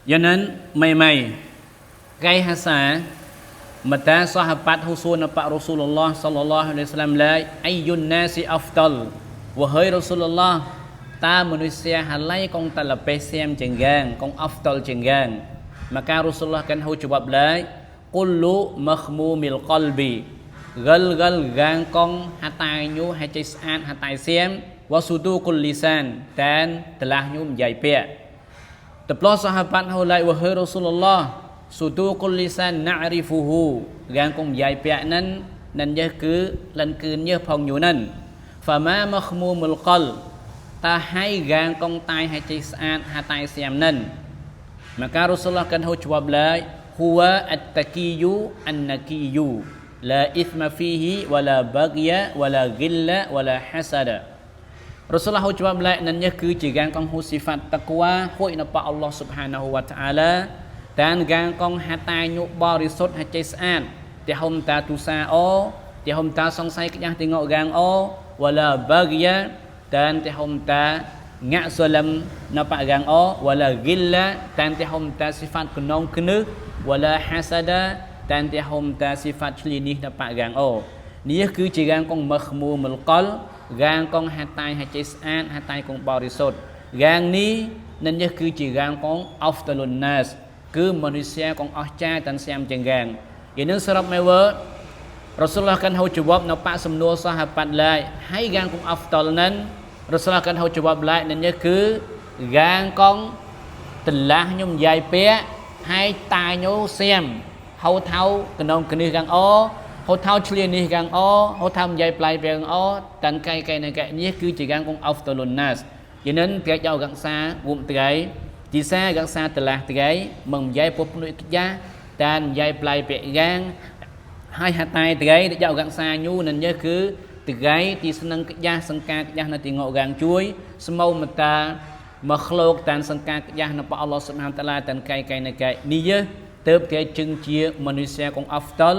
do nên mày gây ha sa mata sahabat husun apa Rasulullah sallallahu alaihi wasallam la ayyun nasi afdal wahai Rasulullah ta manusia halai kong talape xem jenggang kong afdal jenggang maka Rasulullah kan hu jawab la kullu makhmumil qalbi gal gang kong hatai nyu hatai san hatai xem wasuduqul lisan dan telah nyu menjai pek teplo sahabat hu la wahai Rasulullah suduqul lisan na'rifuhu gang kong menjai pek nan je cứ lầnคืนje phong nyu nan fama makhmumul qalb ta hai gang kong tai hatai san hatai xem nan maka Rasulullah kan hu jawab la huwa at-taqiyyu an-naqiyyu la ithma fihi wala baghya wala ghilla wala hasada Rasulullah hu jawab la nan jeគឺជាgang kong hu sifat taqwa ហួយនៅព្រះ Allah Subhanahu wa ta'ala តាន gang kong ហតាញុបរិសុទ្ធហចេស្អាតតែហុំតាទុសាអូតែហុំតាសង្ស័យក្ញាស់ទីងក gang អូវឡាបាហ្យាតានតែហុំតាងាក់សលឹមនៅប៉ gang អូវឡាហ្គីឡាតានតែហុំតា sifat កណងគនឹវឡាហាសាដាតានតែហុំតា sifat ឆ្លីនេះនៅប៉ gang អូនេះគឺជា gang kong មខមូមុលកល gang kong ហតាយហចេស្អាតហតាយ kong បរិសុទ្ធ gang នេះនឹងនេះគឺជា gang kong afdalun nas គឺមនុស្សកងអស្ចារ្យតាន់សាមចង្កាងឥនឹងសរុបមកវើរ៉ូស៊ូលឡោះកាន់ហៅចវបនៅប៉សំណួរសាហាបាត់ឡាយហើយហ្គាងកងអហ្វតលណានរ៉ូស៊ូលឡោះកាន់ហៅចវបឡាយនេះគឺហ្គាងកងតឡាស់ខ្ញុំយាយពាកហើយតាញោសាមហៅថៅកណងគនេះហ្គាងអូហៅថៅឆ្លៀននេះហ្គាងអូហៅថៅយាយប្លាយពេលអូតាន់កៃកៃនេះគឺជាហ្គាងកងអហ្វតលណាសឥនឹងព្រះចៅកង្សាវុំត្រៃជីសាកង្សាតឡាស់ត្រៃមិនយាយពុបនុយយ៉ាតានយាយប្លាយពាកយ៉ាងហើយហតាយត្រៃដែលចៅកង្សាញូនឹងនេះគឺត្រៃទីស្នឹងក្យាសង្ការក្យានៅទីងកកាងជួយស្មៅមតាមកឃ្លោកតានសង្ការក្យានៅព្រះអល់ឡោះស៊ុបហានតាឡាតានកៃកៃណកៃនេះទៅគេជឹងជាមនុស្សកងអហ្វតល